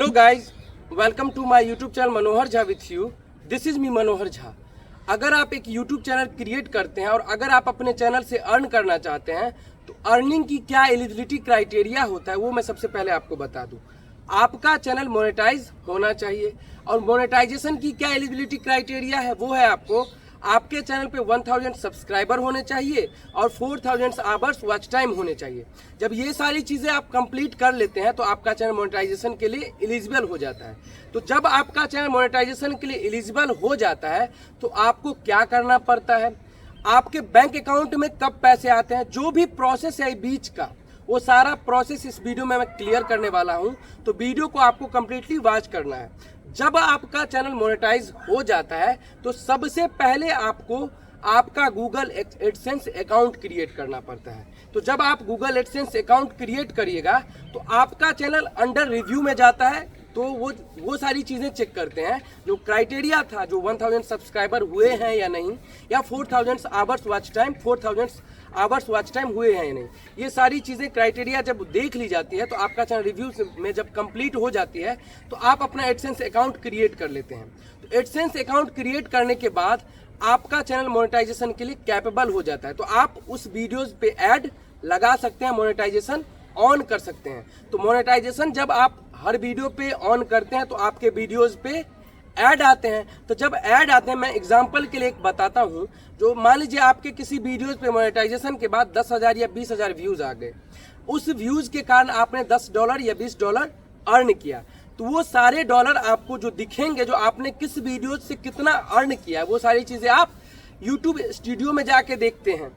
Hello guys, welcome to my YouTube channel Manohar Jha with you. This is me Manohar Jha. अगर आप एक YouTube channel create करते हैं और अगर आप अपने चैनल से अर्न करना चाहते हैं तो अर्निंग की क्या एलिजिबिलिटी क्राइटेरिया होता है वो मैं सबसे पहले आपको बता दूं। आपका चैनल मोनेटाइज होना चाहिए और मोनेटाइजेशन की क्या एलिजिबिलिटी क्राइटेरिया है वो है आपके चैनल पे 1000 सब्सक्राइबर होने चाहिए और 4000 आवर्स वॉच टाइम होने चाहिए। जब ये सारी चीज़ें आप कंप्लीट कर लेते हैं तो आपका चैनल मोनेटाइजेशन के लिए एलिजिबल हो जाता है। तो जब आपका चैनल मोनेटाइजेशन के लिए एलिजिबल हो जाता है तो आपको क्या करना पड़ता है, आपके बैंक अकाउंट में कब पैसे आते हैं, जो भी प्रोसेस है बीच का वो सारा प्रोसेस इस वीडियो में मैं क्लियर करने वाला हूं। तो वीडियो को आपको कंप्लीटली वॉच करना है। जब आपका चैनल मोनेटाइज हो जाता है तो सबसे पहले आपको आपका गूगल एडसेंस अकाउंट क्रिएट करना पड़ता है। तो जब आप गूगल एडसेंस अकाउंट क्रिएट करिएगा तो आपका चैनल अंडर रिव्यू में जाता है। तो वो सारी चीज़ें चेक करते हैं जो क्राइटेरिया था, जो 1000 सब्सक्राइबर हुए हैं या नहीं, या 4000 hours watch time 4000 hours watch time हुए हैं या नहीं। ये सारी चीज़ें क्राइटेरिया जब देख ली जाती है तो आपका चैनल रिव्यू में जब कंप्लीट हो जाती है तो आप अपना एडसेंस अकाउंट क्रिएट कर लेते हैं। तो एडसेंस अकाउंट क्रिएट करने के बाद आपका चैनल मोनेटाइजेशन के लिए कैपेबल हो जाता है। तो आप उस वीडियोज़ पे ऐड लगा सकते हैं, मोनेटाइजेशन ऑन कर सकते हैं। तो मोनेटाइजेशन जब आप हर वीडियो पे ऑन करते हैं तो आपके वीडियोस पे ऐड आते हैं। तो जब ऐड आते हैं, मैं एग्जांपल के लिए एक बताता हूं, जो मान लीजिए आपके किसी वीडियोस पे मोनेटाइजेशन के बाद 10,000 या 20,000 व्यूज आ गए, उस व्यूज के कारण आपने $10 या $20 अर्न किया। तो वो सारे डॉलर आपको जो दिखेंगे, जो आपने किस वीडियो से कितना अर्न किया, वो सारी चीजें आप यूट्यूब स्टूडियो में जाके देखते हैं।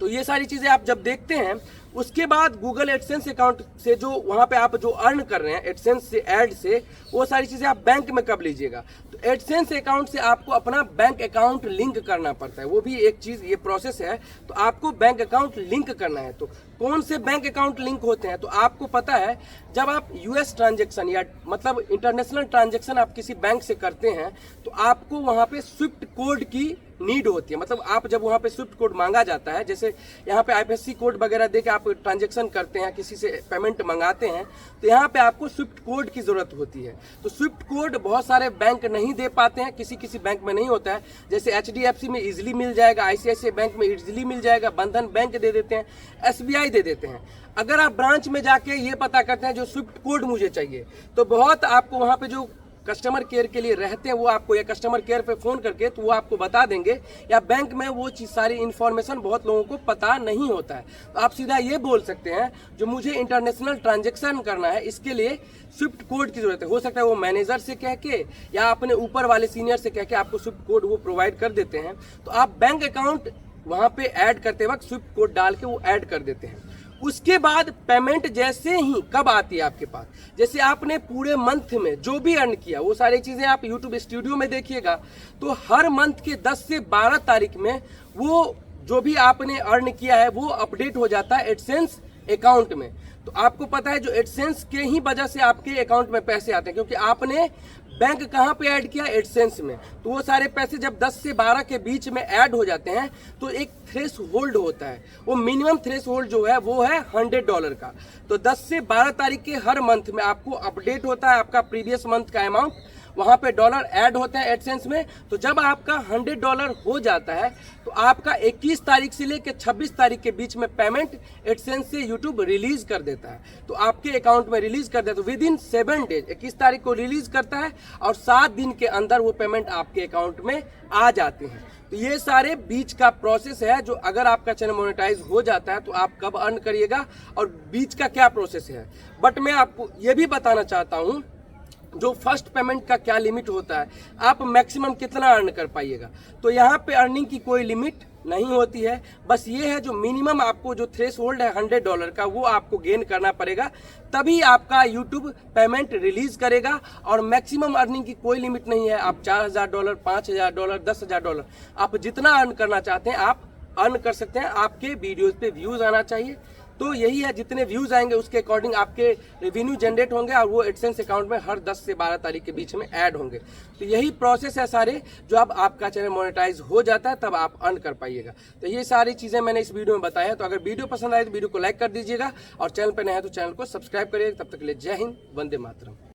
तो ये सारी चीजें आप जब देखते हैं उसके बाद गूगल एडसेंस अकाउंट से जो वहाँ पे आप जो अर्न कर रहे हैं एडसेंस से, ऐड से, वो सारी चीज़ें आप बैंक में कब लीजिएगा। तो एडसेंस अकाउंट से आपको अपना बैंक अकाउंट लिंक करना पड़ता है। वो भी एक चीज़, ये प्रोसेस है। तो आपको बैंक अकाउंट लिंक करना है। तो कौन से बैंक अकाउंट लिंक होते हैं, तो आपको पता है जब आप यूएस ट्रांजेक्शन या मतलब इंटरनेशनल ट्रांजेक्शन आप किसी बैंक से करते हैं तो आपको वहाँ पे स्विफ्ट कोड की नीड होती है। मतलब आप जब वहाँ पे स्विफ्ट कोड मांगा जाता है, जैसे यहाँ पे आईएफएससी कोड वगैरह दे के आप ट्रांजेक्शन करते हैं, किसी से पेमेंट मंगाते हैं, तो यहाँ पे आपको स्विफ्ट कोड की जरूरत होती है। तो स्विफ्ट कोड बहुत सारे बैंक नहीं दे पाते हैं, किसी किसी बैंक में नहीं होता है। जैसे एचडीएफसी में इजीली मिल जाएगा, आईसीआईसीआई बैंक में इजीली मिल जाएगा, बंधन बैंक दे देते हैं, एसबीआई दे देते हैं। अगर आप ब्रांच में जाके ये पता करते हैं जो स्विफ्ट कोड मुझे चाहिए, तो बहुत आपको वहाँ पे जो कस्टमर केयर के लिए रहते हैं वो आपको, या कस्टमर केयर पे फ़ोन करके तो वो आपको बता देंगे, या बैंक में वो चीज़ सारी इन्फॉर्मेशन बहुत लोगों को पता नहीं होता है। तो आप सीधा ये बोल सकते हैं जो मुझे इंटरनेशनल ट्रांजैक्शन करना है इसके लिए स्विफ्ट कोड की ज़रूरत है। हो सकता है वो मैनेजर से कह के या अपने ऊपर वाले सीनियर से कह के आपको स्विफ्ट कोड वो प्रोवाइड कर देते हैं। तो आप बैंक अकाउंट वहाँ पर ऐड करते वक्त स्विफ्ट कोड डाल के वो ऐड कर देते हैं। उसके बाद पेमेंट जैसे ही कब आती है आपके पास, जैसे आपने पूरे मंथ में जो भी अर्न किया वो सारी चीज़ें आप यूट्यूब स्टूडियो में देखिएगा, तो हर मंथ के 10 से 12 तारीख में वो जो भी आपने अर्न किया है वो अपडेट हो जाता है एडसेंस अकाउंट में। तो आपको पता है जो एडसेंस के ही वजह से आपके अकाउंट में पैसे आते हैं, क्योंकि आपने बैंक कहाँ पे ऐड किया, एडसेंस में। तो वो सारे पैसे जब 10 से 12 के बीच में ऐड हो जाते हैं तो एक थ्रेश होल्ड होता है। वो मिनिमम थ्रेश होल्ड जो है वो है $100 का। तो 10 से 12 तारीख के हर मंथ में आपको अपडेट होता है आपका प्रीवियस मंथ का अमाउंट, वहाँ पे डॉलर ऐड होते हैं एडसेंस में। तो जब आपका $100 हो जाता है तो आपका 21 तारीख से लेकर 26 तारीख के बीच में पेमेंट एडसेंस से यूट्यूब रिलीज कर देता है। तो आपके अकाउंट में रिलीज कर देता है। तो विद इन 7 डेज, 21 तारीख को रिलीज करता है और 7 दिन के अंदर वो पेमेंट आपके अकाउंट में आ जाते हैं। तो ये सारे बीच का प्रोसेस है जो अगर आपका चैनल मोनेटाइज हो जाता है तो आप कब अर्न करिएगा और बीच का क्या प्रोसेस है। बट मैं आपको ये भी बताना चाहता हूँ जो फर्स्ट पेमेंट का क्या लिमिट होता है, आप मैक्सिमम कितना अर्न कर पाइएगा। तो यहाँ पे अर्निंग की कोई लिमिट नहीं होती है। बस ये है जो मिनिमम आपको जो थ्रेश होल्ड है $100 का वो आपको गेन करना पड़ेगा, तभी आपका यूट्यूब पेमेंट रिलीज करेगा। और मैक्सिमम अर्निंग की कोई लिमिट नहीं है। आप $4000, $5000, $10,000 आप जितना अर्न करना चाहते हैं आप अर्न कर सकते हैं। आपके वीडियोज पे व्यूज आना चाहिए। तो यही है, जितने व्यूज आएंगे उसके अकॉर्डिंग आपके रेवेन्यू जनरेट होंगे और वो एडसेंस अकाउंट में हर 10 से 12 तारीख के बीच में ऐड होंगे। तो यही प्रोसेस है सारे, जो अब आपका चैनल मोनेटाइज हो जाता है तब आप अर्न कर पाइएगा। तो ये सारी चीज़ें मैंने इस वीडियो में बताया है। तो अगर वीडियो पसंद आए तो वीडियो को लाइक कर दीजिएगा और चैनल पर नया है तो चैनल को सब्सक्राइब करिएगा। तब तक के लिए जय हिंद, वंदे मातरम।